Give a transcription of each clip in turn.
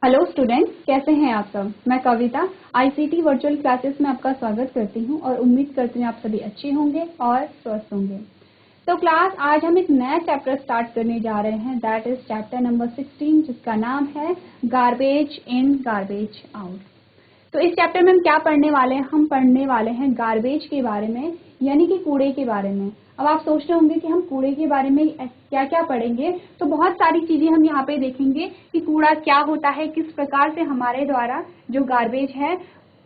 Hello students, कैसे हैं आप सब। मैं कविता आईसीटी वर्चुअल क्लासेस में आपका स्वागत करती हूं और उम्मीद करती हूं आप सभी अच्छे होंगे और स्वस्थ होंगे। तो क्लास आज हम एक नया चैप्टर स्टार्ट करने जा रहे हैं, दैट इज चैप्टर नंबर 16, जिसका नाम है गार्बेज इन गार्बेज आउट। तो इस चैप्टर में हम क्या पढ़ने वाले हैं, हम पढ़ने वाले हैं गार्बेज के बारे में, यानी कि कूड़े के बारे में। अब आप सोच रहे होंगे कि हम कूड़े के बारे में क्या क्या पढ़ेंगे, तो बहुत सारी चीजें हम यहाँ पे देखेंगे कि कूड़ा क्या होता है, किस प्रकार से हमारे द्वारा जो गार्बेज है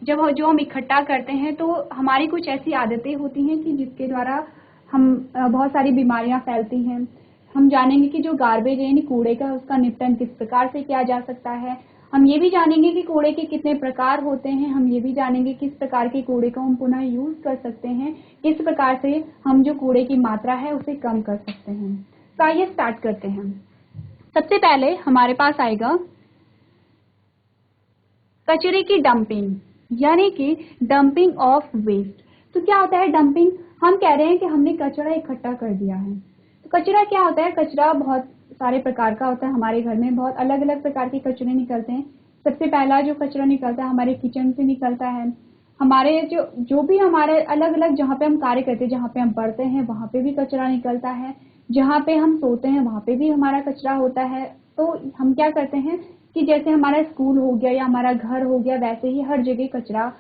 जो हम इकट्ठा करते हैं, तो हमारी कुछ ऐसी आदतें होती हैं कि जिसके द्वारा हम बहुत सारी बीमारियां फैलती हैं। हम जानेंगे कि जो गार्बेज है यानी कूड़े का, उसका निपटन किस प्रकार से किया जा सकता है। हम ये भी जानेंगे कि कूड़े के कितने प्रकार होते हैं। हम ये भी जानेंगे किस प्रकार के कूड़े को हम पुनः यूज कर सकते हैं, किस प्रकार से हम जो कूड़े की मात्रा है उसे कम कर सकते हैं। तो आइए स्टार्ट करते हैं। सबसे पहले हमारे पास आएगा कचरे की डंपिंग, यानी कि डंपिंग ऑफ वेस्ट। तो क्या होता है डंपिंग? हम कह रहे हैं कि हमने कचरा इकट्ठा कर दिया है। तो कचरा क्या होता है? कचरा बहुत सारे प्रकार का होता है। हमारे घर में बहुत अलग अलग प्रकार के कचरे निकलते हैं। सबसे पहला जो कचरा निकलता है हमारे किचन से निकलता है। हमारे जो भी हमारे अलग अलग जहाँ पे हम कार्य करते हैं, जहाँ पे हम पढ़ते हैं, वहाँ पे भी कचरा निकलता है। जहाँ पे हम सोते हैं वहाँ पे भी हमारा कचरा होता है। तो हम क्या करते हैं कि जैसे हमारा स्कूल हो गया या हमारा घर हो गया, वैसे ही हर जगह कचरा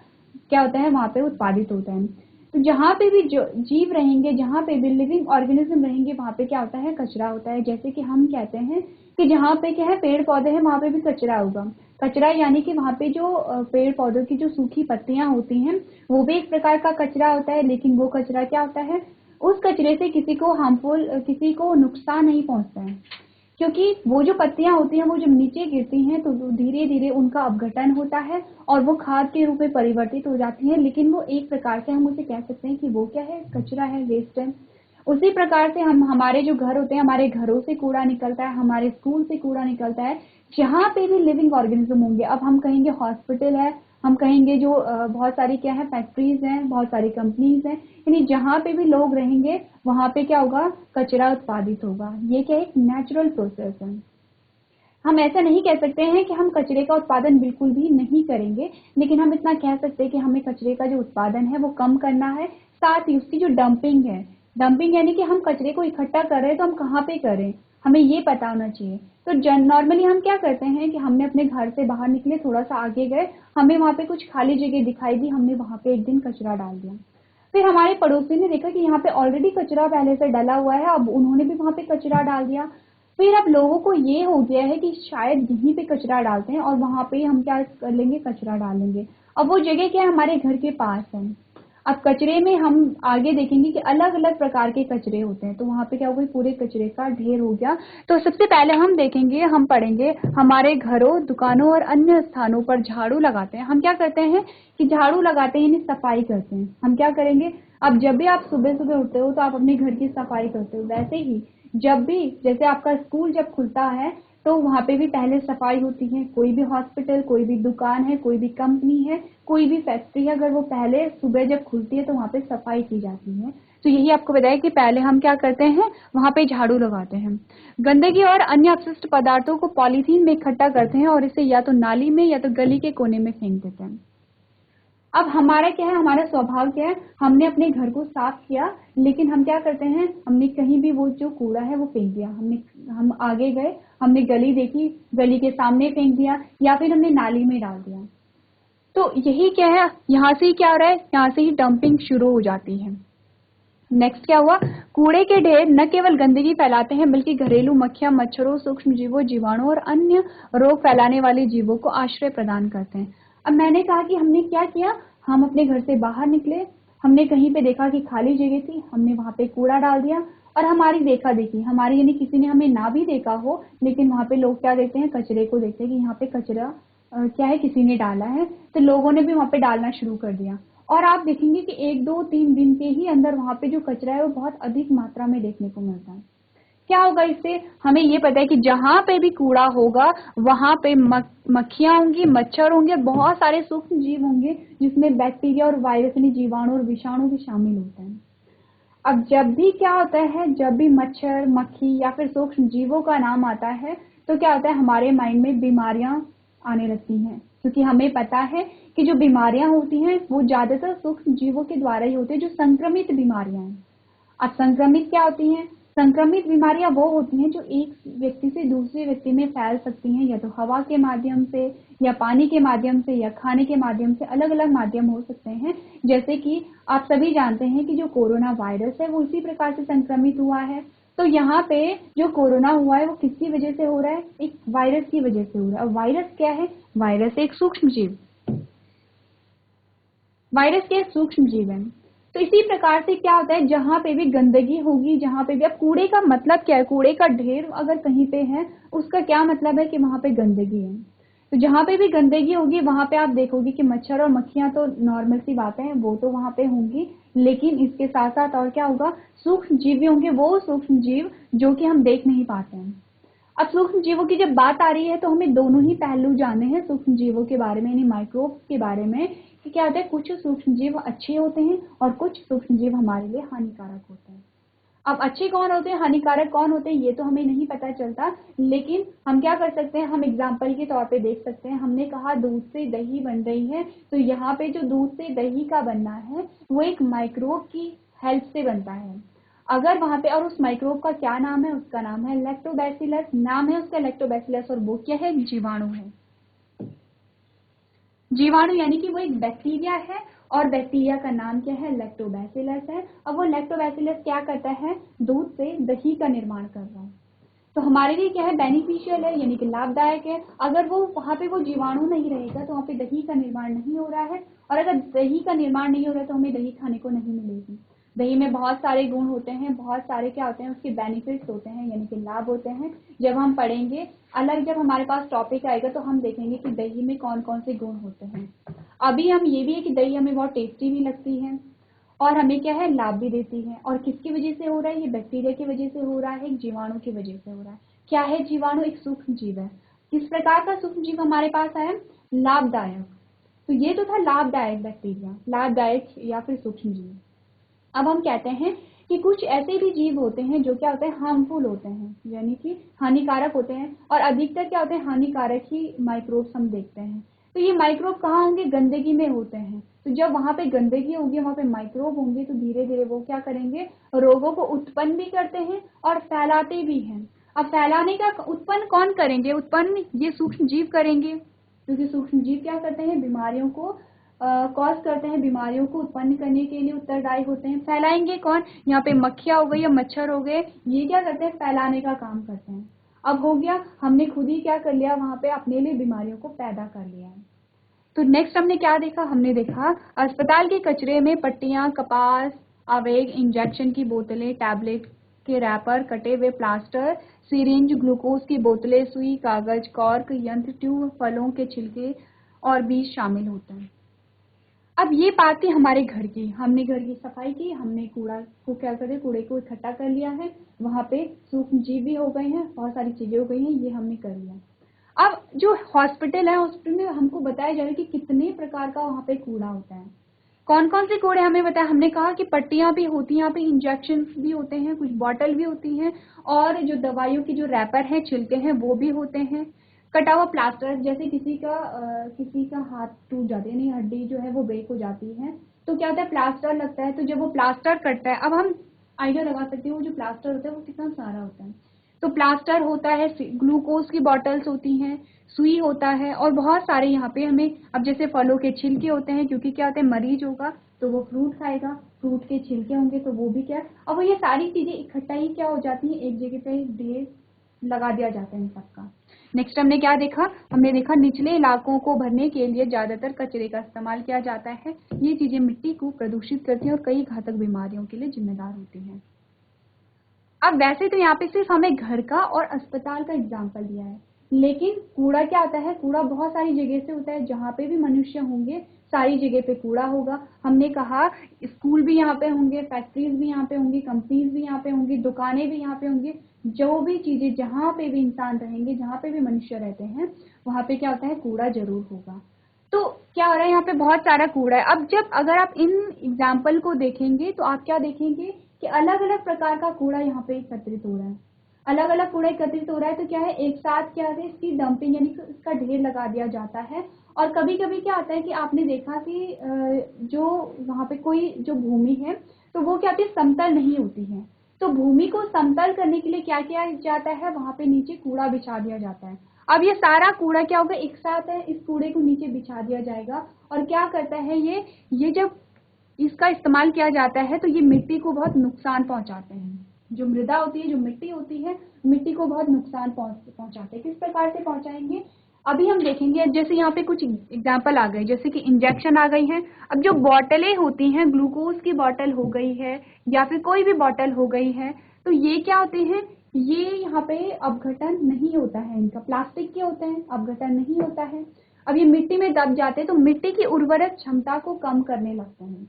क्या होता है वहाँ पे उत्पादित होता है। तो जहाँ पे भी जो जीव रहेंगे, जहाँ पे भी लिविंग ऑर्गेनिज्म रहेंगे, वहाँ पे क्या होता है? कचरा होता है। जैसे कि हम कहते हैं कि जहाँ पे क्या है पेड़ पौधे हैं, वहाँ पे भी कचरा होगा। कचरा यानी कि वहाँ पे जो पेड़ पौधों की जो सूखी पत्तियां होती हैं, वो भी एक प्रकार का कचरा होता है। लेकिन वो कचरा क्या होता है, उस कचरे से किसी को हार्मफुल, किसी को नुकसान नहीं पहुंचता है, क्योंकि वो जो पत्तियां होती हैं वो जब नीचे गिरती हैं तो धीरे धीरे उनका अपघटन होता है और वो खाद के रूप में परिवर्तित हो जाती है। लेकिन वो एक प्रकार से हम उसे कह सकते हैं कि वो क्या है? कचरा है, वेस्ट है। उसी प्रकार से हम हमारे जो घर होते हैं, हमारे घरों से कूड़ा निकलता है, हमारे स्कूल से कूड़ा निकलता है। जहाँ पे भी लिविंग ऑर्गेनिज्म होंगे, अब हम कहेंगे हॉस्पिटल है, हम कहेंगे जो बहुत सारी क्या है फैक्ट्रीज हैं, बहुत सारी कंपनीज हैं, यानी जहाँ पे भी लोग रहेंगे वहाँ पे क्या होगा? कचरा उत्पादित होगा। ये क्या एक नेचुरल प्रोसेस है। हम ऐसा नहीं कह सकते हैं कि हम कचरे का उत्पादन बिल्कुल भी नहीं करेंगे, लेकिन हम इतना कह सकते हैं कि हमें कचरे का जो उत्पादन है वो कम करना है। साथ ही उसकी जो डंपिंग है, डंपिंग यानी कि हम कचरे को इकट्ठा कर रहे हैं तो हम कहाँ पे करें, हमें ये पता होना चाहिए। तो नॉर्मली हम क्या करते हैं कि हमने अपने घर से बाहर निकले, थोड़ा सा आगे गए, हमें वहाँ पे कुछ खाली जगह दिखाई दी, हमने वहाँ पे एक दिन कचरा डाल दिया। फिर हमारे पड़ोसी ने देखा कि यहाँ पे ऑलरेडी कचरा पहले से डला हुआ है, अब उन्होंने भी वहाँ पे कचरा डाल दिया। फिर अब लोगों को ये हो गया है कि शायद यहीं पे कचरा डालते हैं और वहां पे हम क्या कर लेंगे? कचरा डाल लेंगे। अब वो जगह क्या है? हमारे घर के पास है। अब कचरे में हम आगे देखेंगे कि अलग अलग प्रकार के कचरे होते हैं, तो वहां पे क्या हो गया? पूरे कचरे का ढेर हो गया। तो सबसे पहले हम देखेंगे, हम पढ़ेंगे हमारे घरों, दुकानों और अन्य स्थानों पर झाड़ू लगाते हैं। हम क्या करते हैं कि झाड़ू लगाते हैं यानी सफाई करते हैं। हम क्या करेंगे? अब जब भी आप सुबह सुबह उठते हो तो आप अपने घर की सफाई करते हो, वैसे ही जब भी जैसे आपका स्कूल जब खुलता है तो वहां पे भी पहले सफाई होती है। कोई भी हॉस्पिटल, कोई भी दुकान है, कोई भी कंपनी है, कोई भी फैक्ट्री है, अगर वो पहले सुबह जब खुलती है तो वहां पे सफाई की जाती है। तो यही आपको बताया कि पहले हम क्या करते हैं? वहां पे झाड़ू लगाते हैं। गंदगी और अन्य अपशिष्ट पदार्थों को पॉलीथीन में इकट्ठा करते हैं और इसे या तो नाली में या तो गली के कोने में फेंक देते हैं। अब हमारा क्या है? हमारा स्वभाव क्या है? हमने अपने घर को साफ किया, लेकिन हम क्या करते हैं? हमने कहीं भी वो जो कूड़ा है वो फेंक दिया। हम आगे गए, हमने गली देखी, गली के सामने फेंक दिया या फिर हमने नाली में डाल दिया। तो यही क्या है? यहाँ से ही क्या हो रहा है? यहाँ से ही डंपिंग शुरू हो जाती है। नेक्स्ट क्या हुआ? कूड़े के ढेर न केवल गंदगी फैलाते हैं बल्कि घरेलू मक्खियां, मच्छरों, सूक्ष्म जीवों, जीवाणु और अन्य रोग फैलाने वाले जीवों को आश्रय प्रदान करते हैं। अब मैंने कहा कि हमने क्या किया? हम अपने घर से बाहर निकले, हमने कहीं पे देखा कि खाली जगह थी, हमने वहां पे कूड़ा डाल दिया और हमारी देखा देखी, हमारी यानी किसी ने हमें ना भी देखा हो, लेकिन वहां पे लोग क्या देखते हैं? कचरे को देखते हैं कि यहाँ पे कचरा क्या है, किसी ने डाला है, तो लोगों ने भी वहां पे डालना शुरू कर दिया। और आप देखेंगे कि 1 2 3 दिन के ही अंदर वहां पे जो कचरा है वो बहुत अधिक मात्रा में देखने को मिलता है। क्या होगा इससे? हमें ये पता है कि जहां पे भी कूड़ा होगा वहां पे मक्खियां होंगी, मच्छर होंगे, बहुत सारे सूक्ष्म जीव होंगे, जिसमें बैक्टीरिया और वायरस यानी जीवाणु और विषाणु भी शामिल होते हैं। अब जब भी क्या होता है? जब भी मच्छर, मक्खी या फिर सूक्ष्म जीवों का नाम आता है तो क्या होता है? हमारे माइंड में बीमारियां आने लगती हैं, क्योंकि हमें पता है कि जो बीमारियां होती हैं वो ज्यादातर सूक्ष्म जीवों के द्वारा ही होती है, जो संक्रमित बीमारियां हैं। अब संक्रमित क्या होती हैं? संक्रमित बीमारियां वो होती हैं जो एक व्यक्ति से दूसरे व्यक्ति में फैल सकती हैं, या तो हवा के माध्यम से, या पानी के माध्यम से, या खाने के माध्यम से। अलग अलग माध्यम हो सकते हैं। जैसे कि आप सभी जानते हैं कि जो कोरोना वायरस है वो इसी प्रकार से संक्रमित हुआ है। तो यहाँ पे जो कोरोना हुआ है वो किसकी वजह से हो रहा है? एक वायरस की वजह से हो रहा है। और वायरस क्या है? वायरस एक सूक्ष्म जीव, वायरस के सूक्ष्म जीव है। तो इसी प्रकार से क्या होता है, जहां पे भी गंदगी होगी, जहां पे भी, अब कूड़े का मतलब क्या है? कूड़े का ढेर अगर कहीं पे है, उसका क्या मतलब है कि वहां पे गंदगी है। तो जहां पे भी गंदगी होगी वहां पे आप देखोगे कि मच्छर और मक्खियां तो नॉर्मल सी बातें हैं, वो तो वहां पे होंगी, लेकिन इसके साथ साथ और क्या होगा? सूक्ष्म जीव भी होंगे, वो सूक्ष्म जीव जो कि हम देख नहीं पाते हैं। अब सूक्ष्म जीवों की जब बात आ रही है तो हमें दोनों ही पहलू जानने हैं सूक्ष्म जीवों के बारे में, यानी माइक्रोब्स के बारे में, कि क्या होता है, कुछ सूक्ष्म जीव अच्छे होते हैं और कुछ सूक्ष्म जीव हमारे लिए हानिकारक होते हैं। अब अच्छे कौन होते हैं, हानिकारक कौन होते हैं, ये तो हमें नहीं पता चलता, लेकिन हम क्या कर सकते हैं, हम एग्जाम्पल के तौर पे देख सकते हैं। हमने कहा दूध से दही बन रही है, तो यहाँ पे जो दूध से दही का बनना है वो एक माइक्रोब की हेल्प से बनता है। अगर वहां पे, और उस माइक्रोब का क्या नाम है? उसका नाम है लैक्टोबैसिलस, नाम है उसका लैक्टोबैसिलस, और वो क्या है? जीवाणु है। जीवाणु यानी कि वो एक बैक्टीरिया है, और बैक्टीरिया का नाम क्या है? लैक्टोबैसिलस है। अब वो लैक्टोबैसिलस क्या करता है? दूध से दही का निर्माण कर रहा है। तो हमारे लिए क्या है? बेनिफिशियल है, यानी कि लाभदायक है। अगर वो वहां पे वो जीवाणु नहीं रहेगा तो वहां पे दही का निर्माण नहीं हो रहा है, और अगर दही का निर्माण नहीं हो रहा है तो हमें दही खाने को नहीं मिलेगी। दही में बहुत सारे गुण होते हैं, बहुत सारे क्या होते हैं, उसके बेनिफिट्स होते हैं, यानी कि लाभ होते हैं। जब हम पढ़ेंगे अलग, जब हमारे पास टॉपिक आएगा तो हम देखेंगे कि दही में कौन कौन से गुण होते हैं। अभी हम ये भी है कि दही हमें बहुत टेस्टी भी लगती है, और हमें क्या है? लाभ भी देती है। और किसकी वजह से हो रहा है? ये बैक्टीरिया की वजह से हो रहा है, एक जीवाणु की वजह से हो रहा है। क्या है जीवाणु? एक सूक्ष्म जीव है। किस प्रकार का सूक्ष्म जीव हमारे पास है? लाभदायक। तो ये तो था लाभदायक बैक्टीरिया, लाभदायक या फिर सूक्ष्म जीव। अब हम कहते हैं कि कुछ ऐसे भी जीव होते हैं जो क्या होते हैं? हार्मफुल होते हैं, यानी कि हानिकारक होते हैं। और अधिकतर क्या होते हैं? हानिकारक ही माइक्रोब्स हम देखते हैं। तो ये माइक्रोब कहाँ होंगे? गंदगी में होते हैं। तो जब वहां पे गंदगी होगी, वहां पे माइक्रोब होंगे, तो धीरे धीरे वो क्या करेंगे? रोगों को उत्पन्न भी करते हैं और फैलाते भी हैं। अब फैलाने का उत्पन्न कौन करेंगे? उत्पन्न ये सूक्ष्म जीव करेंगे, क्योंकि सूक्ष्म जीव क्या करते हैं? बीमारियों को कॉज करते हैं, बीमारियों को उत्पन्न करने के लिए उत्तरदायी होते हैं। फैलाएंगे कौन? यहाँ पे मक्खियां हो गई या मच्छर हो गए, ये क्या करते हैं? फैलाने का काम करते हैं। अब हो गया, हमने खुद ही क्या कर लिया? वहां पे अपने लिए बीमारियों को पैदा कर लिया है। तो नेक्स्ट हमने क्या देखा? हमने देखा अस्पताल के कचरे में पट्टियां, कपास, आवेग, इंजेक्शन की बोतलें, टैबलेट के रैपर, कटे हुए प्लास्टर, सिरिंज, ग्लूकोज की बोतलें, सुई, कागज, कॉर्क, यंत्र, ट्यूब, फलों के छिलके और बीज शामिल होते हैं। अब ये बात थी हमारे घर की, हमने घर की सफाई की, हमने कूड़ा को क्या करे? कूड़े को इकट्ठा कर लिया है, वहां पे सूक्ष्म जीव भी हो गए हैं, बहुत सारी चीजें हो गई हैं, ये हमने कर लिया। अब जो हॉस्पिटल है, हॉस्पिटल में हमको बताया जा रहा है कि कितने प्रकार का वहां पे कूड़ा होता है। कौन कौन से कूड़े हमें बताया? हमने कहा कि पट्टियां भी होती हैं, यहाँ पे इंजेक्शन भी होते हैं, कुछ बॉटल भी होती हैं, और जो दवाइयों की जो रैपर है, छिलके हैं, वो भी होते हैं। कटा हुआ प्लास्टर, जैसे किसी का हाथ टूट जाता है, यानी हड्डी जो है वो ब्रेक हो जाती है, तो क्या होता है? प्लास्टर लगता है। तो जब वो प्लास्टर कटता है, अब हम आइडिया लगा सकते हैं वो जो प्लास्टर होता है वो कितना सारा होता है। तो प्लास्टर होता है, ग्लूकोज की बॉटल्स होती हैं, सुई होता है, और बहुत सारे यहाँ पे हमें, अब जैसे फलों के छिलके होते हैं, क्योंकि क्या होता है? मरीज होगा तो वो फ्रूट खाएगा, फ्रूट के छिलके होंगे तो वो भी क्या, अब ये सारी चीजें इकट्ठा ही क्या हो जाती हैं? एक जगह पे ढेर लगा दिया जाता है इन सबका। नेक्स्ट हमने क्या देखा? हमने देखा निचले इलाकों को भरने के लिए ज्यादातर कचरे का इस्तेमाल किया जाता है। ये चीजें मिट्टी को प्रदूषित करती हैं और कई घातक बीमारियों के लिए जिम्मेदार होती हैं। अब वैसे तो यहाँ पे सिर्फ हमें घर का और अस्पताल का एग्जाम्पल दिया है, लेकिन कूड़ा क्या आता है? कूड़ा बहुत सारी जगह से होता है, जहाँ पे भी मनुष्य होंगे सारी जगह पे कूड़ा होगा। हमने कहा स्कूल भी यहाँ पे होंगे, फैक्ट्रीज भी यहाँ पे होंगी, कंपनीज भी यहाँ पे होंगी, दुकानें भी यहाँ पे होंगी, जो भी चीजें, जहाँ पे भी इंसान रहेंगे, जहाँ पे भी मनुष्य रहते हैं, वहाँ पे क्या होता है? कूड़ा जरूर होगा। तो क्या हो रहा है? यहाँ पे बहुत सारा कूड़ा है। अब जब अगर आप इन एग्जाम्पल को देखेंगे तो आप क्या देखेंगे कि अलग अलग प्रकार का कूड़ा यहाँ पे एकत्रित हो रहा है। अलग अलग कूड़ा एकत्रित हो रहा है तो क्या है, एक साथ क्या है इसकी डंपिंग यानी कि इसका ढेर लगा दिया जाता है। और कभी कभी क्या होता है कि आपने देखा कि जो वहाँ पे कोई जो भूमि है तो वो क्या होती है, समतल नहीं होती है। तो भूमि को समतल करने के लिए क्या किया जाता है, वहाँ पे नीचे कूड़ा बिछा दिया जाता है। अब ये सारा कूड़ा क्या होगा, एक साथ है, इस कूड़े को नीचे बिछा दिया जाएगा। और क्या करता है ये जब इसका इस्तेमाल किया जाता है तो ये मिट्टी को बहुत नुकसान पहुंचाते हैं। जो मृदा होती है, जो मिट्टी होती है, मिट्टी को बहुत नुकसान पहुंचाते हैं। किस प्रकार से पहुंचाएंगे अभी हम देखेंगे। जैसे यहाँ पे कुछ एग्जाम्पल आ गए, जैसे कि इंजेक्शन आ गई है। अब जो बॉटलें होती हैं, ग्लूकोज की बॉटल हो गई है या फिर कोई भी बॉटल हो गई है, तो ये क्या होते हैं, ये यहाँ पे अपघटन नहीं होता है इनका, प्लास्टिक के होते हैं, अपघटन नहीं होता है। अब ये मिट्टी में दब जाते हैं तो मिट्टी की उर्वरक क्षमता को कम करने लगते हैं।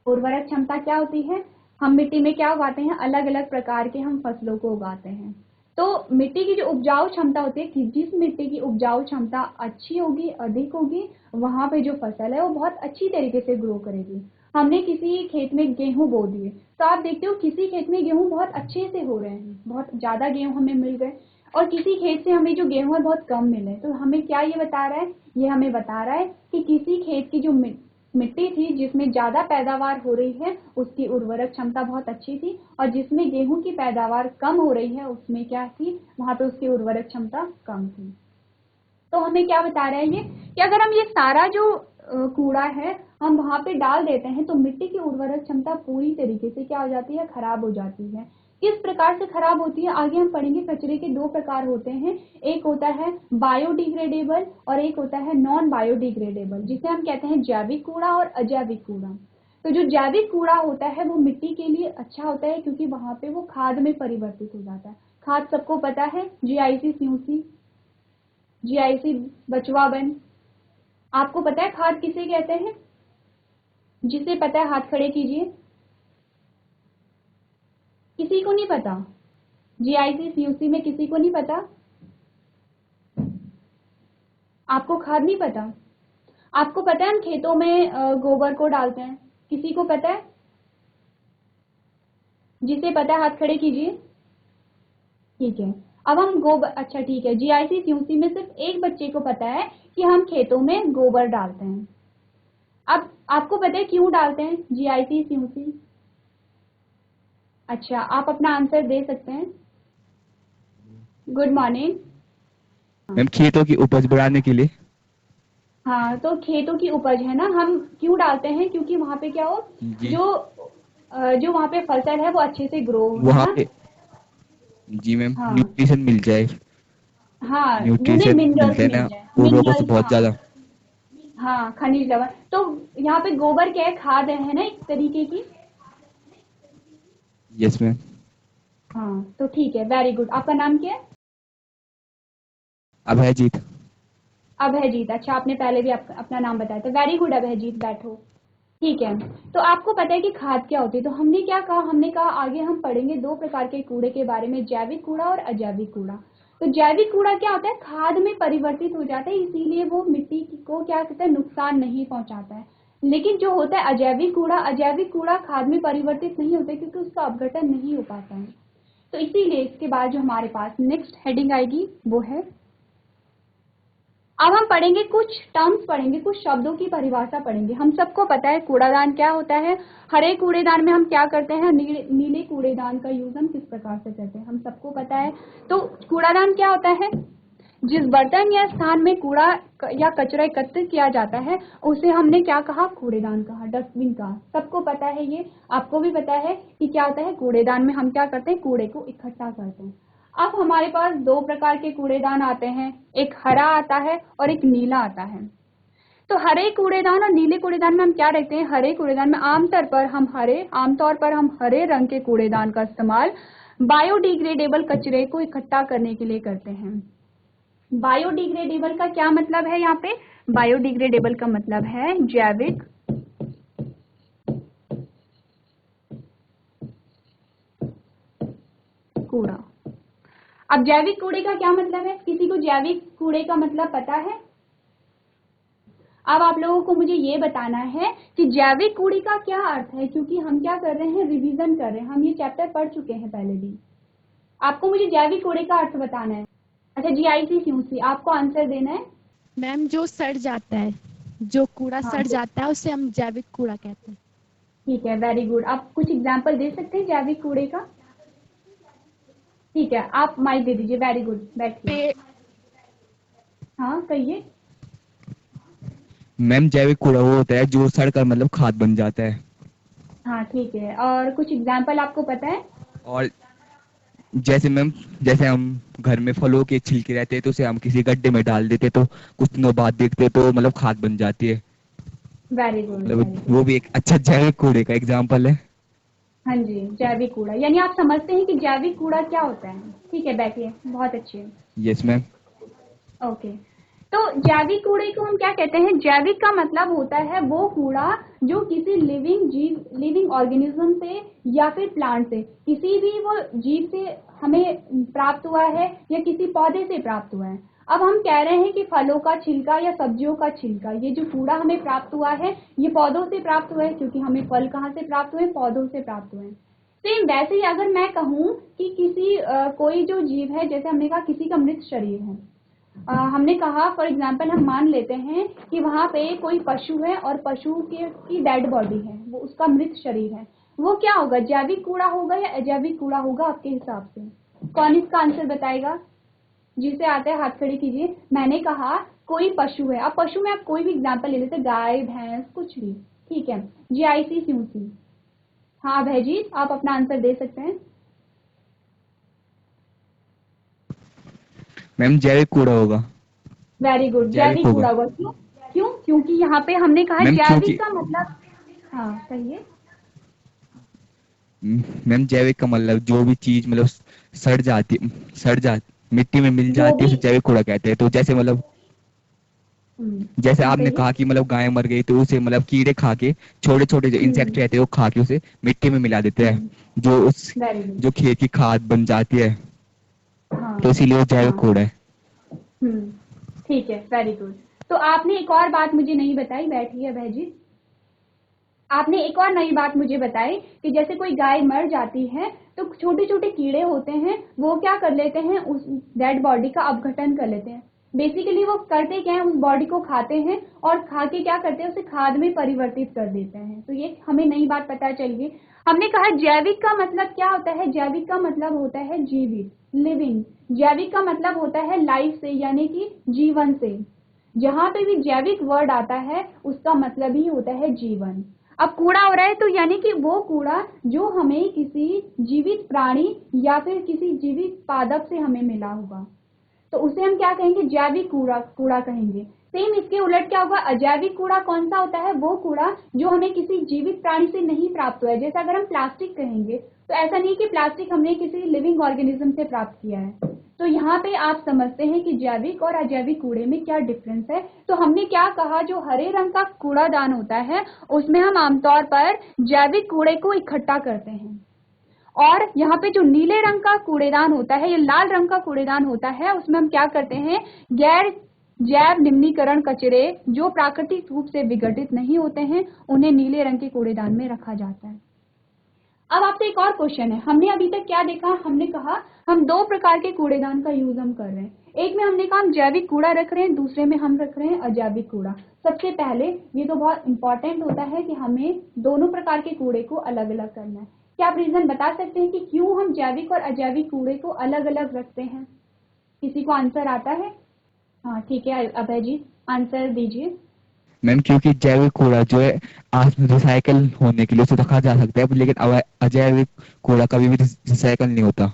उर्वरक क्षमता क्या होती है, हम मिट्टी में क्या उगाते हैं, अलग अलग प्रकार के हम फसलों को उगाते हैं। तो मिट्टी की जो उपजाऊ क्षमता होती है कि जिस मिट्टी की उपजाऊ क्षमता अच्छी होगी, अधिक होगी, वहां पे जो फसल है वो बहुत अच्छी तरीके से ग्रो करेगी। हमने किसी खेत में गेहूं बो दिए तो आप देखते हो किसी खेत में गेहूं बहुत अच्छे से हो रहे हैं, बहुत ज्यादा गेहूं हमें मिल गए, और किसी खेत से हमें जो गेहूं है बहुत कम मिले। तो हमें क्या ये बता रहा है, ये हमें बता रहा है कि किसी खेत की जो मिट्टी थी जिसमें ज्यादा पैदावार हो रही है उसकी उर्वरक क्षमता बहुत अच्छी थी, और जिसमें गेहूं की पैदावार कम हो रही है उसमें क्या थी, वहां पे उसकी उर्वरक क्षमता कम थी। तो हमें क्या बता रहा है ये, कि अगर हम ये सारा जो कूड़ा है हम वहां पे डाल देते हैं तो मिट्टी की उर्वरक क्षमता पूरी तरीके से क्या हो जाती है, खराब हो जाती है। किस प्रकार से खराब होती है आगे हम पढ़ेंगे। कचरे के दो प्रकार होते हैं, एक होता है बायोडिग्रेडेबल और एक होता है नॉन बायोडिग्रेडेबल, जिसे हम कहते हैं जैविक कूड़ा और अजैविक कूड़ा। तो जो जैविक कूड़ा होता है वो मिट्टी के लिए अच्छा होता है क्योंकि वहां पे वो खाद में परिवर्तित हो जाता है। खाद सबको पता है, जीआईसी, सीयूसी, जीआईसी, बचवा बन। आपको पता है खाद किसे कहते हैं, जिसे पता है हाथ खड़े कीजिए। किसी को नहीं पता, जीआईसी सीयूसी में किसी को नहीं पता, आपको खाद नहीं पता। आपको पता है हम खेतों में गोबर को डालते हैं, किसी को पता है, जिसे पता है हाथ खड़े कीजिए। ठीक है, अब हम गोबर, अच्छा ठीक है, जीआईसी सीयूसी में सिर्फ एक बच्चे को पता है कि हम खेतों में गोबर डालते हैं। अब आपको पता है क्यों डालते हैं जीआईसी सीयूसी? अच्छा, आप अपना आंसर दे सकते हैं। Good morning. मैम खेतों की उपज बढ़ाने के लिए। हाँ, तो खेतों की उपज है ना, हम क्यों डालते हैं, क्योंकि वहां पे क्या हो, जी। जो जो वहां पे फसल है वो अच्छे से ग्रो हो, है वहाँ ना। पे जी मैम हाँ न्यूट्रिशन मिल जाए। हाँ, उन्हें न्यूट्रिशन मिनरल्स मिलते हैं मिल ना जाए, उर्वरकों से मिनरल्स, बहुत हाँ। ज्यादा। हाँ, खनिज लवण। तो यहाँ पे गोबर क्या है, खाद है ना, एक तरीके की। Yes ma'am. हाँ तो ठीक है, वेरी गुड। आपका नाम क्या है? अभयजीत। अभयजीत। अच्छा, आपने पहले भी अपना नाम बताया था। वेरी गुड अभयजीत, बैठो। ठीक है, तो आपको पता है कि खाद क्या होती है। तो हमने क्या कहा, हमने कहा आगे हम पढ़ेंगे दो प्रकार के कूड़े के बारे में, जैविक कूड़ा और अजैविक कूड़ा। तो जैविक कूड़ा क्या होता है, खाद में परिवर्तित हो जाता है, इसीलिए वो मिट्टी को क्या कहते हैं, नुकसान नहीं पहुंचाता है। लेकिन जो होता है अजैविक कूड़ा खाद में परिवर्तित नहीं होता क्योंकि उसका अपघटन नहीं हो पाता है। तो इसीलिए इसके बाद जो हमारे पास नेक्स्ट हेडिंग आएगी वो है, अब हम पढ़ेंगे कुछ टर्म्स, पढ़ेंगे कुछ शब्दों की परिभाषा पढ़ेंगे। हम सबको पता है कूड़ादान क्या होता है, हरे कूड़ेदान में हम क्या करते हैं, नीले कूड़ेदान का यूज हम किस प्रकार से करते हैं हम सबको पता है। तो कूड़ादान क्या होता है, जिस बर्तन या स्थान में कूड़ा या कचरा एकत्रित किया जाता है उसे हमने क्या कहा, कूड़ेदान कहा, डस्टबिन कहा। सबको पता है ये, आपको भी पता है कि क्या होता है, कूड़ेदान में हम क्या करते हैं, कूड़े को इकट्ठा करते हैं। अब हमारे पास दो प्रकार के कूड़ेदान आते हैं, एक हरा आता है और एक नीला आता है। तो हरे कूड़ेदान और नीले कूड़ेदान में हम क्या देखते हैं, हरे कूड़ेदान में आमतौर पर हम हरे रंग के कूड़ेदान का इस्तेमाल बायोडिग्रेडेबल कचरे को इकट्ठा करने के लिए करते हैं। बायोडिग्रेडेबल का क्या मतलब है, यहाँ पे बायोडिग्रेडेबल का मतलब है जैविक कूड़ा। अब जैविक कूड़े का क्या मतलब है, किसी को जैविक कूड़े का मतलब पता है? अब आप लोगों को मुझे ये बताना है कि जैविक कूड़े का क्या अर्थ है, क्योंकि हम क्या कर रहे हैं, रिवीजन कर रहे हैं, हम ये चैप्टर पढ़ चुके हैं पहले भी। आपको मुझे जैविक कूड़े का अर्थ बताना है। अच्छा, GIC आपको आंसर देना है। मैम जो सड़ जाता है, जो कूड़ा हाँ सड़ जाता है उसे हम जैविक कूड़ा कहते हैं। ठीक है, वेरी गुड। आप कुछ एग्जाम्पल दे सकते हैं जैविक कूड़े का? ठीक है, आप माइक दे दीजिए। वेरी गुड, बैठिए। पे हाँ कहिए। मैम जैविक कूड़ा वो होता है जो सड़कर मतलब खाद बन जाता है। हाँ ठीक है, और कुछ एग्जाम्पल आपको पता है? और जैसे मैम, जैसे हम घर में फलों के छिलके रहते हैं तो उसे हम किसी गड्ढे में डाल देते तो कुछ दिनों बाद देखते तो मतलब खाद बन जाती है। वेरी गुड, वेरी मतलब गुड। वो भी एक अच्छा जैविक कूड़े का एग्जाम्पल है। हाँ जी, जैविक कूड़ा, यानी आप समझते हैं कि जैविक कूड़ा क्या होता है। ठीक है, बैठिए, बहुत अच्छे। Yes ma'am. ओके, तो जैविक कूड़े को हम क्या कहते हैं? जैविक का मतलब होता है वो कूड़ा जो किसी लिविंग ऑर्गेनिज्म से या फिर प्लांट से, किसी भी वो जीव से हमें प्राप्त हुआ है या किसी पौधे से प्राप्त हुआ है। अब हम कह रहे हैं कि फलों का छिलका या सब्जियों का छिलका, ये जो कूड़ा हमें प्राप्त हुआ है ये पौधों से प्राप्त हुआ है, क्योंकि हमें फल कहाँ से प्राप्त हुए? पौधों से प्राप्त हुए हैं। सेम वैसे ही अगर मैं कहूँ कि किसी कोई जो जीव है, जैसे हमने कहा किसी का मृत शरीर है, हमने कहा फॉर एग्जाम्पल हम मान लेते हैं कि वहां पे कोई पशु है और पशु की डेड बॉडी है, वो उसका मृत शरीर है, वो क्या होगा? जैविक कूड़ा होगा या अजैविक कूड़ा होगा आपके हिसाब से? कौन इसका आंसर बताएगा? जिसे आता है हाथ खड़े कीजिए। मैंने कहा कोई पशु है, अब पशु में आप कोई भी एग्जाम्पल ले लेते, गाय भैंस कुछ भी, ठीक है। GIC। हाँ भैजी, आप अपना आंसर दे सकते हैं। मैम जैविक कूड़ा होगा। वेरी गुड, जैविक जैविक होगा कूड़ा होगा। क्यों? क्यों? क्योंकि यहाँ पे हमने कहा मैम, जैविक क्योंकि का मतलब, हाँ कहिए। मैम जैविक का मतलब जो भी चीज मतलब सड़ जा मिट्टी में मिल जो जाती है भी, उसे जैविक कूड़ा कहते हैं। तो जैसे मतलब जैसे हाँ आपने कहिए। कहा कि मतलब गाय मर गई तो उसे मतलब कीड़े खा के, छोटे छोटे जो इंसेक्ट हम्म रहते हैं वो खा के उसे मिट्टी में मिला देते हैं, हम्म जो उस वेरी गुड। जो खेत की खाद बन जाती है। हाँ तो इसीलिए वो जैविक हाँ। कूड़ा है। हम्म ठीक है, वेरी गुड। तो आपने एक और बात मुझे नहीं बताई, बैठिए भैजी। आपने एक और नई बात मुझे बताई कि जैसे कोई गाय मर जाती है तो छोटे छोटे कीड़े होते हैं, वो क्या कर लेते हैं? उस डेड बॉडी का अपघटन कर लेते हैं। बेसिकली वो करते क्या है? उस बॉडी को खाते हैं और खा के क्या करते हैं? उसे खाद में परिवर्तित कर देते हैं। तो ये हमें नई बात पता चल गई। हमने कहा जैविक का मतलब क्या होता है? जैविक का मतलब होता है जीवित, लिविंग। जैविक का मतलब होता है लाइफ से, यानी कि जीवन से। जहां पे भी जैविक वर्ड आता है उसका मतलब ही होता है जीवन। अब कूड़ा हो रहा है तो यानी कि वो कूड़ा जो हमें किसी जीवित प्राणी या फिर किसी जीवित पादप से हमें मिला होगा, तो उसे हम क्या कहेंगे? जैविक कूड़ा कूड़ा कहेंगे। सेम इसके उलट क्या होगा? अजैविक कूड़ा कौन सा होता है? वो कूड़ा जो हमें किसी जीवित प्राणी से नहीं प्राप्त हुआ है। जैसे अगर हम प्लास्टिक कहेंगे तो ऐसा नहीं कि प्लास्टिक हमने किसी लिविंग ऑर्गेनिज्म से प्राप्त किया है। तो यहाँ पे आप समझते हैं कि जैविक और अजैविक कूड़े में क्या डिफरेंस है। तो हमने क्या कहा? जो हरे रंग का कूड़ादान होता है उसमें हम आमतौर पर जैविक कूड़े को इकट्ठा करते हैं, और यहाँ पे जो नीले रंग का कूड़ेदान होता है या लाल रंग का कूड़ेदान होता है उसमें हम क्या करते हैं? गैर जैव निम्नीकरण कचरे जो प्राकृतिक रूप से विघटित नहीं होते हैं उन्हें नीले रंग के कूड़ेदान में रखा जाता है। अब आपसे एक और क्वेश्चन है। हमने अभी तक क्या देखा? हमने कहा हम दो प्रकार के कूड़ेदान का यूज हम कर रहे हैं। एक में हमने कहा हम जैविक कूड़ा रख रहे हैं, दूसरे में हम रख रहे हैं अजैविक कूड़ा। सबसे पहले ये तो बहुत इंपॉर्टेंट होता है कि हमें दोनों प्रकार के कूड़े को अलग अलग करना है। क्या आप रीजन बता सकते हैं कि क्यों हम जैविक और अजैविक कूड़े को अलग अलग रखते हैं? किसी को आंसर आता है? हाँ ठीक है, अभय जी आंसर दीजिए। मैम क्योंकि जैविक कूड़ा जो है आज रिसाइकल होने के लिए उसे रखा जा सकता है, लेकिन अजैविक कूड़ा कभी भी रिसाइकल नहीं होता,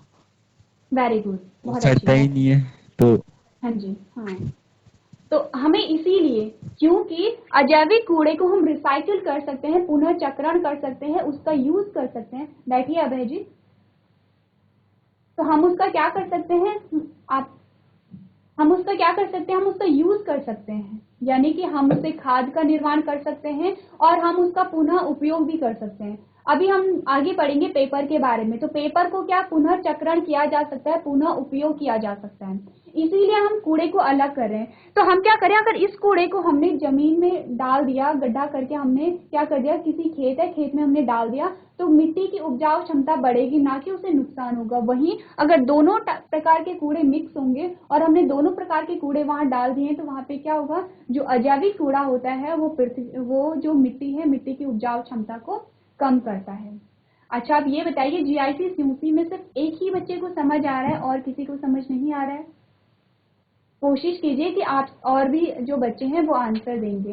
वेरी गुड, वो बहुत अच्छी सड़ता ही बात है। नहीं है। तो हाँ जी, हाँ। तो हमें इसीलिए, क्योंकि अजैविक कूड़े को हम रिसाइकिल कर सकते हैं, पुनः चक्रण कर सकते हैं, उसका यूज कर सकते हैं। बैठिए अभय जी। तो हम उसका क्या कर सकते हैं? आप हम उसका क्या कर सकते हैं? हम उसका यूज कर सकते हैं, यानी कि हम उससे खाद का निर्माण कर सकते हैं और हम उसका पुनः उपयोग भी कर सकते हैं। अभी हम आगे पढ़ेंगे पेपर के बारे में। तो पेपर को क्या पुनः चक्रण किया जा सकता है, पुनः उपयोग किया जा सकता है। इसीलिए हम कूड़े को अलग कर रहे हैं। तो हम क्या करें, अगर इस कूड़े को हमने जमीन में डाल दिया, गड्ढा करके हमने क्या कर दिया, किसी खेत है, खेत में हमने डाल दिया, तो मिट्टी की उपजाऊ क्षमता बढ़ेगी, ना कि उसे नुकसान होगा। वहीं अगर दोनों प्रकार के कूड़े मिक्स होंगे और हमने दोनों प्रकार के कूड़े वहां डाल दिए तो वहां पे क्या होगा, जो अजैविक कूड़ा होता है वो जो मिट्टी है, मिट्टी की उपजाऊ क्षमता को कम करता है। अच्छा, अब ये बताइए, जीआईसी सीयूसी में सिर्फ एक ही बच्चे को समझ आ रहा है और किसी को समझ नहीं आ रहा है? कोशिश कीजिए कि आप और भी जो बच्चे हैं वो आंसर देंगे।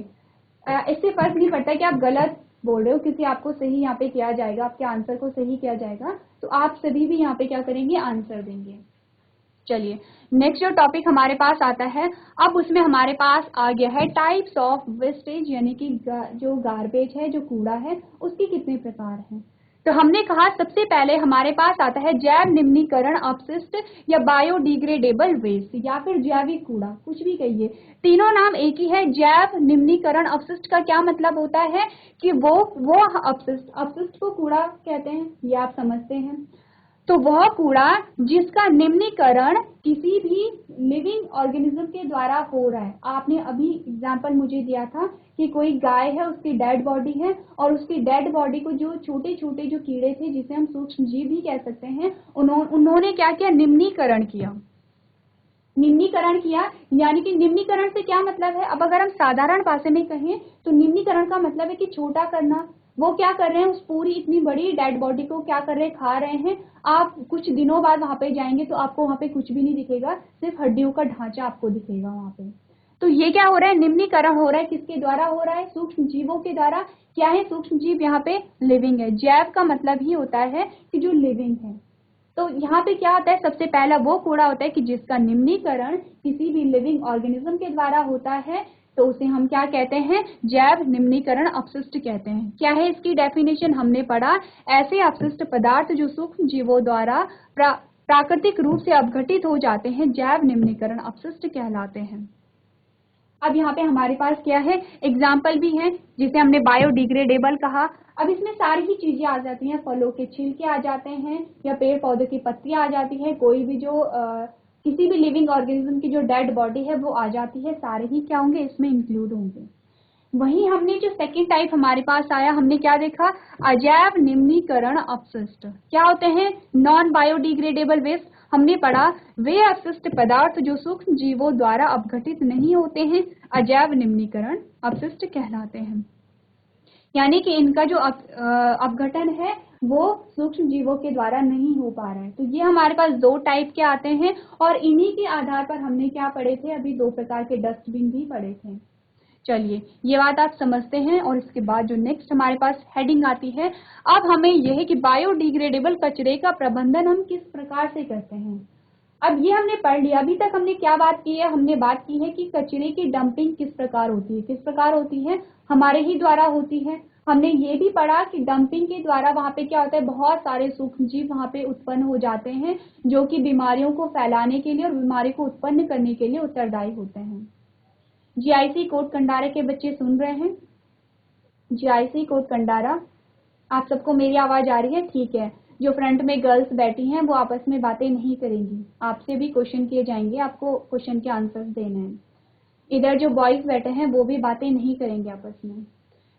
इससे फर्क नहीं पड़ता कि आप गलत बोल रहे हो, क्योंकि आपको सही यहाँ पे किया जाएगा, आपके आंसर को सही किया जाएगा, तो आप सभी भी यहाँ पे क्या करेंगे, आंसर देंगे। चलिए, नेक्स्ट जो टॉपिक हमारे पास आता है, अब उसमें हमारे पास आ गया है टाइप्स ऑफ वेस्टेज, यानी कि जो गार्बेज है, जो कूड़ा है, उसके कितने प्रकार हैं। तो हमने कहा सबसे पहले हमारे पास आता है जैव निम्नीकरण अपशिष्ट या बायोडिग्रेडेबल वेस्ट, या फिर जैविक कूड़ा, कुछ भी कहिए, तीनों नाम एक ही है। जैव निम्नीकरण अपशिष्ट का क्या मतलब होता है कि वो अपशिष्ट को कूड़ा कहते हैं, ये आप समझते हैं। तो वह कूड़ा जिसका निम्नीकरण किसी भी लिविंग ऑर्गेनिज्म के द्वारा हो रहा है। आपने अभी एग्जांपल मुझे दिया था कि कोई गाय है, उसकी डेड बॉडी है, और उसकी डेड बॉडी को जो छोटे छोटे जो कीड़े थे, जिसे हम सूक्ष्म जीव भी कह सकते हैं, उन्होंने क्या किया, निम्नीकरण किया। निम्नीकरण किया, यानी कि निम्नीकरण से क्या मतलब है, अब अगर हम साधारण भाषा में कहें तो निम्नीकरण का मतलब है कि छोटा करना। वो क्या कर रहे हैं, उस पूरी इतनी बड़ी डेड बॉडी को क्या कर रहे हैं, खा रहे हैं। आप कुछ दिनों बाद वहां पे जाएंगे तो आपको वहां पे कुछ भी नहीं दिखेगा, सिर्फ हड्डियों का ढांचा आपको दिखेगा वहां पे। तो ये क्या हो रहा है, निम्नीकरण हो रहा है, किसके द्वारा हो रहा है, सूक्ष्म जीवों के द्वारा। क्या है सूक्ष्म जीव, यहाँ पे लिविंग है। जैव का मतलब ही होता है कि जो लिविंग है। तो यहाँ पे क्या होता है, सबसे पहला वो कूड़ा होता है कि जिसका निम्नीकरण किसी भी लिविंग ऑर्गेनिज्म के द्वारा होता है, तो उसे हम क्या कहते हैं, जैव निम्नीकरण अपशिष्ट कहते हैं। क्या है इसकी डेफिनेशन, हमने पढ़ा, ऐसे अपशिष्ट पदार्थ जो सूक्ष्म जीवों द्वारा प्राकृतिक रूप से अपघटित हो जाते हैं, जैव निम्नीकरण अपशिष्ट कहलाते हैं। अब यहाँ पे हमारे पास क्या है, एग्जाम्पल भी है, जिसे हमने बायोडिग्रेडेबल कहा। अब इसमें सारी ही चीजें आ जाती हैं, फलों के छिलके आ जाते हैं, या पेड़ पौधों की पत्तियां आ जाती है, कोई भी जो किसी भी लिविंग ऑर्गेनिज्म की जो डेड बॉडी है वो आ जाती है, सारे ही क्या होंगे, इसमें इंक्लूड होंगे। वहीं हमने जो सेकंड टाइप हमारे पास आया, हमने क्या देखा, अजैव निम्नीकरण अपशिष्ट। क्या होते हैं, नॉन बायोडिग्रेडेबल वेस्ट। हमने पढ़ा वे अपशिष्ट पदार्थ जो सूक्ष्म जीवों द्वारा अपघटित नहीं होते हैं, अजैव निम्नीकरण अपशिष्ट कहलाते हैं। यानी कि इनका जो अपघटन है वो सूक्ष्म जीवों के द्वारा नहीं हो पा रहा है। तो ये हमारे पास दो टाइप के आते हैं, और इन्हीं के आधार पर हमने क्या पढ़े थे, अभी दो प्रकार के डस्टबिन भी पढ़े थे। चलिए, ये बात आप समझते हैं। और इसके बाद जो नेक्स्ट हमारे पास हेडिंग आती है, अब हमें यह है कि बायोडिग्रेडेबल कचरे का प्रबंधन हम किस प्रकार से करते हैं। अब ये हमने पढ़ लिया। अभी तक हमने क्या बात की है, हमने बात की है कि कचरे की डंपिंग किस प्रकार होती है, किस प्रकार होती है, हमारे ही द्वारा होती है। हमने ये भी पढ़ा कि डंपिंग के द्वारा वहां पे क्या होता है, बहुत सारे सूक्ष्म जीव वहां पे उत्पन्न हो जाते हैं, जो कि बीमारियों को फैलाने के लिए और बीमारी को उत्पन्न करने के लिए उत्तरदायी होते हैं। जीआईसी कोट कंडारा के बच्चे सुन रहे हैं? जीआईसी कोट कंडारा, आप सबको मेरी आवाज आ रही है? ठीक है। जो फ्रंट में गर्ल्स बैठी हैं वो आपस में बातें नहीं करेंगी, आपसे भी क्वेश्चन किए जाएंगे, आपको क्वेश्चन के आंसर्स देने हैं। इधर जो बॉयज बैठे हैं वो भी बातें नहीं करेंगे आपस में।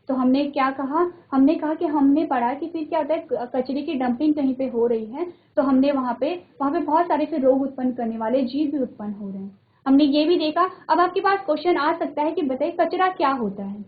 तो हमने क्या कहा, हमने कहा कि हमने पढ़ा कि फिर क्या होता है, कचरे की डंपिंग कहीं पे हो रही है तो हमने वहां पे बहुत सारे फिर रोग उत्पन्न करने वाले जीव भी उत्पन्न हो रहे हैं। हमने ये भी देखा। अब आपके पास क्वेश्चन आ सकता है कि बताइए कचरा क्या होता है,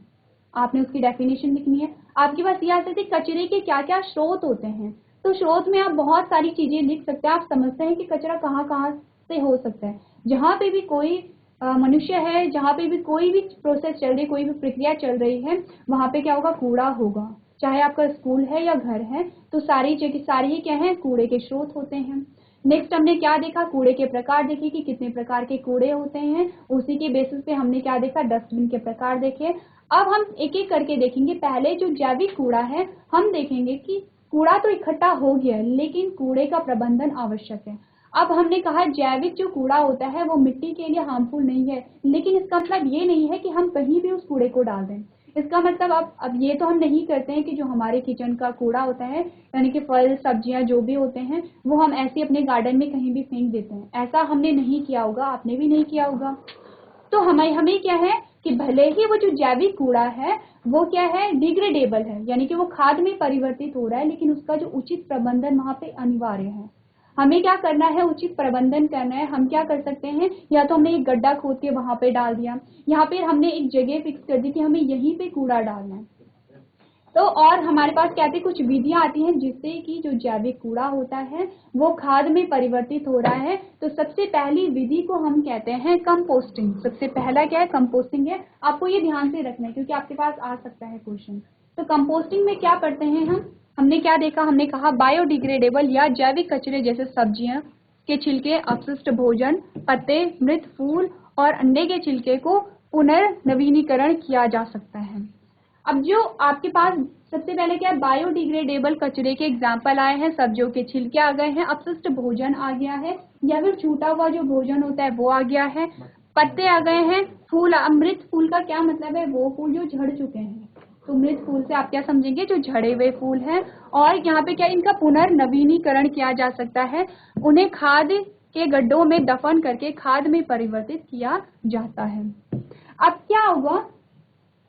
आपने उसकी डेफिनेशन लिखनी है। आपके पास ये आ सकती है कचरे के क्या क्या स्रोत होते हैं। तो स्रोत में आप बहुत सारी चीजें लिख सकते हैं। आप समझते हैं कि कचरा कहाँ कहाँ से हो सकता है। जहां पे भी कोई मनुष्य है, जहाँ पे भी कोई भी प्रोसेस चल रही है, कोई भी प्रक्रिया चल रही है, वहां पे क्या होगा, कूड़ा होगा। चाहे आपका स्कूल है या घर है, तो सारी जगह सारी ही क्या है, कूड़े के स्रोत होते हैं। नेक्स्ट हमने क्या देखा, कूड़े के प्रकार देखे कि कितने प्रकार के कूड़े होते हैं। उसी के बेसिस पे हमने क्या देखा, डस्टबिन के प्रकार देखे। अब हम एक एक करके देखेंगे। पहले जो जैविक कूड़ा है, हम देखेंगे कि कूड़ा तो इकट्ठा हो गया, लेकिन कूड़े का प्रबंधन आवश्यक है। अब हमने कहा जैविक जो कूड़ा होता है वो मिट्टी के लिए हार्मफुल नहीं है, लेकिन इसका मतलब ये नहीं है कि हम कहीं भी उस कूड़े को डाल दें। इसका मतलब अब ये तो हम नहीं करते हैं कि जो हमारे किचन का कूड़ा होता है, यानी कि फल सब्जियां जो भी होते हैं, वो हम ऐसे अपने गार्डन में कहीं भी फेंक देते हैं। ऐसा हमने नहीं किया होगा, आपने भी नहीं किया होगा। तो हमें क्या है कि भले ही वो जो जैविक कूड़ा है वो क्या है, डिग्रेडेबल है, यानी कि वो खाद में परिवर्तित हो रहा है, लेकिन उसका जो उचित प्रबंधन वहां पे अनिवार्य है। हमें क्या करना है, उचित प्रबंधन करना है। हम क्या कर सकते हैं, या तो हमने एक गड्ढा खोद के वहां पे डाल दिया, यहाँ पे हमने एक जगह फिक्स कर दी कि हमें यहीं पे कूड़ा डालना है। तो और हमारे पास क्या आती, कुछ विधियां आती हैं जिससे कि जो जैविक कूड़ा होता है वो खाद में परिवर्तित हो रहा है। तो सबसे पहली विधि को हम कहते हैं कंपोस्टिंग। सबसे पहला क्या है, कंपोस्टिंग है। आपको ये ध्यान से रखना है क्योंकि आपके पास आ सकता है क्वेश्चन। तो कंपोस्टिंग में क्या करते हैं हमने क्या देखा, हमने कहा बायोडिग्रेडेबल या जैविक कचरे जैसे सब्जियां के छिलके, अपशिष्ट भोजन, पत्ते, मृत फूल और अंडे के छिलके को पुनर्नवीनीकरण किया जा सकता है। अब जो आपके पास सबसे पहले क्या है, बायोडिग्रेडेबल कचरे के एग्जाम्पल आए हैं, सब्जियों के छिलके आ गए हैं, अपशिष्ट भोजन आ गया है, या फिर छूटा हुआ जो भोजन होता है वो आ गया है, पत्ते आ गए हैं, फूल। मृत फूल का क्या मतलब है, वो फूल जो झड़ चुके हैं। तो मृत फूल से आप क्या समझेंगे, जो झड़े हुए फूल हैं। और यहाँ पे क्या, इनका पुनर्नवीनीकरण किया जा सकता है, उन्हें खाद के गड्ढों में दफन करके खाद में परिवर्तित किया जाता है। अब क्या होगा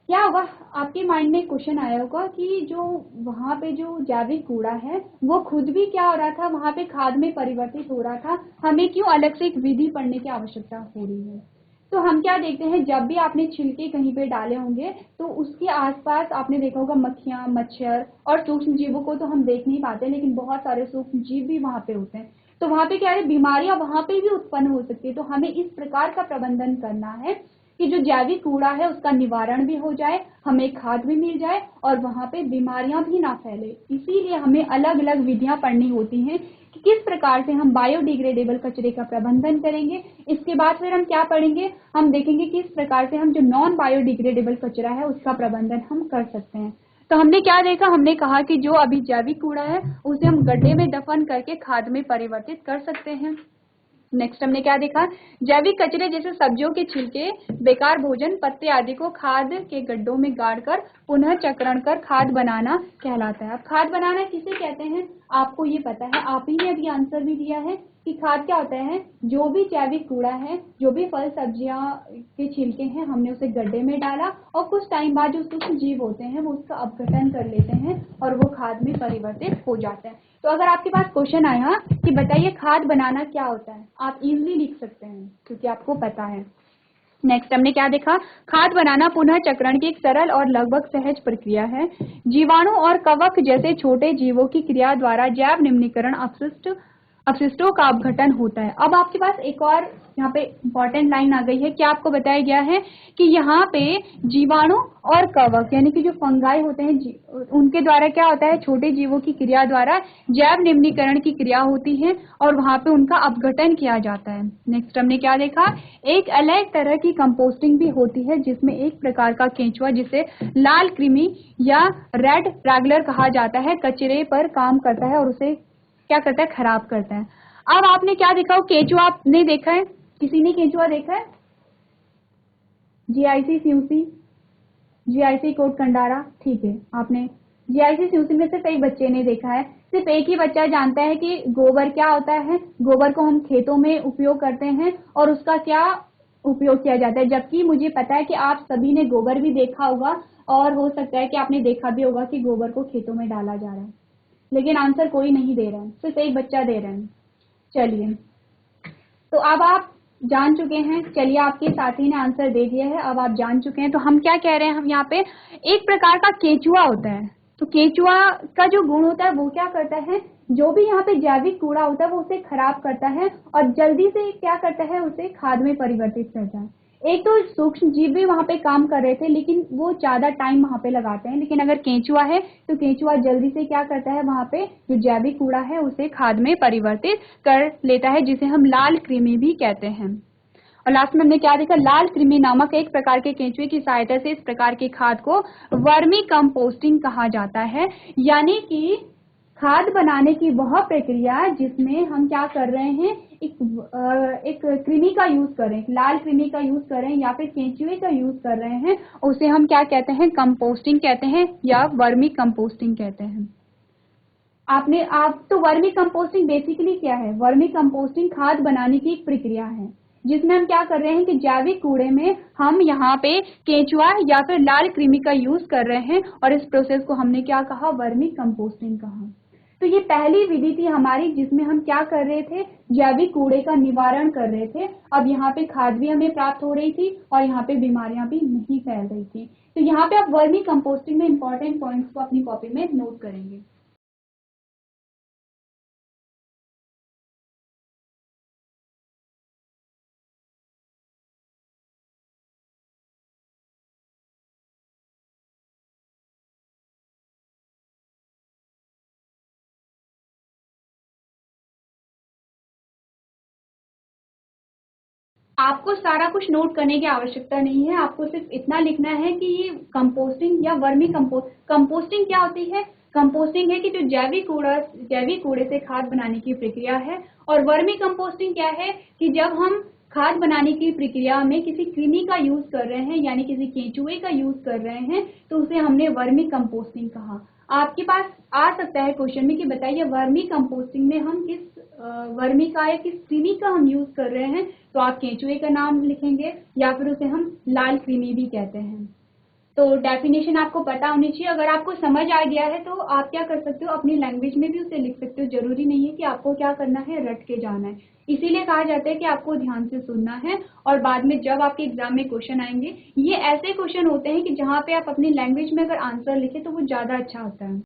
आपके माइंड में क्वेश्चन आया होगा कि जो वहां पे जो जैविक कूड़ा है वो खुद भी क्या हो रहा था, वहां पे खाद में परिवर्तित हो रहा था, हमें क्यों अलग से एक विधि पढ़ने की आवश्यकता हो रही है। तो हम क्या देखते हैं, जब भी आपने छिलके कहीं पे डाले होंगे तो उसके आसपास आपने देखा होगा मक्खियां, मच्छर और सूक्ष्म जीवों को तो हम देख नहीं पाते, लेकिन बहुत सारे सूक्ष्म जीव भी वहां पे होते हैं। तो वहां पे क्या है, बीमारियां वहां पे भी उत्पन्न हो सकती है। तो हमें इस प्रकार का प्रबंधन करना है कि जो जैविक कूड़ा है उसका निवारण भी हो जाए, हमें खाद भी मिल जाए और वहां पे बीमारियां भी ना फैले। इसीलिए हमें अलग अलग विधियां पढ़नी होती हैं कि किस प्रकार से हम बायोडिग्रेडेबल कचरे का प्रबंधन करेंगे। इसके बाद फिर हम क्या पढ़ेंगे, हम देखेंगे किस प्रकार से हम जो नॉन बायोडिग्रेडेबल कचरा है उसका प्रबंधन हम कर सकते हैं। तो हमने क्या देखा, हमने कहा कि जो अभी जैविक कूड़ा है उसे हम गड्ढे में दफन करके खाद में परिवर्तित कर सकते हैं। नेक्स्ट हमने क्या देखा, जैविक कचरे जैसे सब्जियों के छिलके, बेकार भोजन, पत्ते आदि को खाद के गड्ढों में गाड़कर पुनः चक्रण कर खाद बनाना कहलाता है। अब खाद बनाना किसे कहते हैं, आपको ये पता है, आप ही ने अभी आंसर भी दिया है कि खाद क्या होता है, जो भी जैविक कूड़ा है, जो भी फल सब्जियां के छिलके हैं, हमने उसे गड्ढे में डाला और कुछ टाइम बाद जो सूक्ष्म जीव होते हैं वो उसका अपघटन कर लेते हैं और वो खाद में परिवर्तित हो जाते हैं। तो अगर आपके पास क्वेश्चन आया कि बताइए खाद बनाना क्या होता है, आप इजीली लिख सकते हैं क्योंकि आपको पता है। नेक्स्ट हमने क्या देखा, खाद बनाना पुनः चक्रण की एक सरल और लगभग सहज प्रक्रिया है। जीवाणु और कवक जैसे छोटे जीवों की क्रिया द्वारा जैव निम्नीकरण अपशिष्टों का अपघटन होता है। अब आपके पास एक और यहाँ पे इंपॉर्टेंट लाइन आ गई है कि आपको बताया गया है कि यहाँ पे जीवाणु और कवक यानी कि जो फंगाई होते हैं उनके द्वारा क्या होता है, छोटे जीवों की क्रिया द्वारा जैव निम्नीकरण की क्रिया होती है और वहां पे उनका अपघटन किया जाता है। नेक्स्ट हमने क्या देखा, एक अलग तरह की कंपोस्टिंग भी होती है जिसमें एक प्रकार का केंचुआ जिसे लाल कृमि या रेड रैगलर कहा जाता है कचरे पर काम करता है और उसे क्या करता है, खराब करता है। अब आपने क्या देखा, केंचुआ आपने देखा है, किसी ने केंचुआ देखा है, जीआईसी सीयूसी, जीआईसी कोट कंडारा, ठीक है, आपने जीआईसी सीयूसी में सिर्फ एक बच्चे ने देखा है, सिर्फ एक ही बच्चा जानता है कि गोबर क्या होता है। गोबर को हम खेतों में उपयोग करते हैं और उसका क्या उपयोग किया जाता है, जबकि मुझे पता है कि आप सभी ने गोबर भी देखा होगा और हो सकता है कि आपने देखा भी होगा कि गोबर को खेतों में डाला जा रहा है, लेकिन आंसर कोई नहीं दे रहा है, सिर्फ एक बच्चा दे रहा है। चलिए, तो अब आप जान चुके हैं, चलिए आपके साथी ने आंसर दे दिया है, अब आप जान चुके हैं। तो हम क्या कह रहे हैं, हम यहाँ पे एक प्रकार का केंचुआ होता है। तो केंचुआ का जो गुण होता है वो क्या करता है, जो भी यहाँ पे जैविक कूड़ा होता है वो उसे खराब करता है और जल्दी से क्या करता है, उसे खाद में परिवर्तित करता है। एक तो सूक्ष्म जीव भी वहां पे काम कर रहे थे लेकिन वो ज्यादा टाइम वहां पे लगाते हैं, लेकिन अगर केंचुआ है तो केंचुआ जल्दी से क्या करता है, वहां पे जो जैविक कूड़ा है उसे खाद में परिवर्तित कर लेता है, जिसे हम लाल कृमि भी कहते हैं। और लास्ट में हमने क्या देखा, लाल कृमि नामक एक प्रकार के केंचुए की सहायता से इस प्रकार के खाद को वर्मी कंपोस्टिंग कहा जाता है, यानी कि खाद बनाने की वह प्रक्रिया जिसमें हम क्या कर रहे हैं, एक कृमि का यूज करें, लाल कृमि का यूज करें या फिर केंचुए का यूज कर रहे हैं, उसे हम क्या कहते हैं, कंपोस्टिंग कहते हैं या वर्मी कंपोस्टिंग कहते हैं। आप तो वर्मी कंपोस्टिंग बेसिकली क्या है? वर्मी कंपोस्टिंग खाद बनाने की एक प्रक्रिया है जिसमें हम क्या कर रहे हैं कि जैविक कूड़े में हम यहाँ पे केंचुआ या फिर लाल कृमि का यूज कर रहे हैं और इस प्रोसेस को हमने क्या कहा? वर्मी कंपोस्टिंग कहा। तो ये पहली विधि थी हमारी जिसमें हम क्या कर रहे थे? जैविक कूड़े का निवारण कर रहे थे। अब यहाँ पे खाद भी हमें प्राप्त हो रही थी और यहाँ पे बीमारियां भी नहीं फैल रही थी। तो यहाँ पे आप वर्मी कंपोस्टिंग में इंपॉर्टेंट पॉइंट्स को अपनी कॉपी में नोट करेंगे। आपको सारा कुछ नोट करने की आवश्यकता नहीं है, आपको सिर्फ इतना लिखना है कि ये कंपोस्टिंग या वर्मी कंपोस्टिंग क्या होती है? कंपोस्टिंग है कि जो जैविक कूड़े से खाद बनाने की प्रक्रिया है। और वर्मी कंपोस्टिंग क्या है कि जब हम खाद बनाने की प्रक्रिया में किसी कृमि का यूज कर रहे हैं यानी किसी केंचुए का यूज कर रहे हैं तो उसे हमने वर्मी कंपोस्टिंग कहा। आपके पास आ सकता है क्वेश्चन में कि बताइए वर्मी कंपोस्टिंग में हम किस वर्मी का या किस कृमि का हम यूज कर रहे हैं, तो आप केंचुए का नाम लिखेंगे या फिर उसे हम लाल कृमि भी कहते हैं। तो डेफिनेशन आपको पता होनी चाहिए। अगर आपको समझ आ गया है तो आप क्या कर सकते हो, अपनी लैंग्वेज में भी उसे लिख सकते हो। जरूरी नहीं है कि आपको क्या करना है, रट के जाना है। इसीलिए कहा जाता है कि आपको ध्यान से सुनना है और बाद में जब आपके एग्जाम में क्वेश्चन आएंगे, ये ऐसे क्वेश्चन होते हैं कि जहाँ पे आप अपनी लैंग्वेज में अगर आंसर लिखे तो वो ज्यादा अच्छा होता है।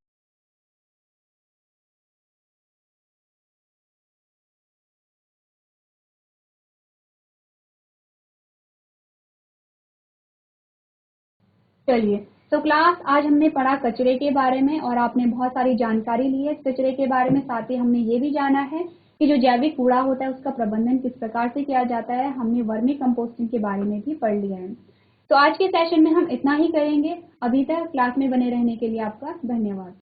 चलिए, तो क्लास आज हमने पढ़ा कचरे के बारे में और आपने बहुत सारी जानकारी ली है इस कचरे के बारे में। साथ ही हमने ये भी जाना है कि जो जैविक कूड़ा होता है उसका प्रबंधन किस प्रकार से किया जाता है। हमने वर्मी कंपोस्टिंग के बारे में भी पढ़ लिया है। तो आज के सेशन में हम इतना ही करेंगे। अभी तक क्लास में बने रहने के लिए आपका धन्यवाद।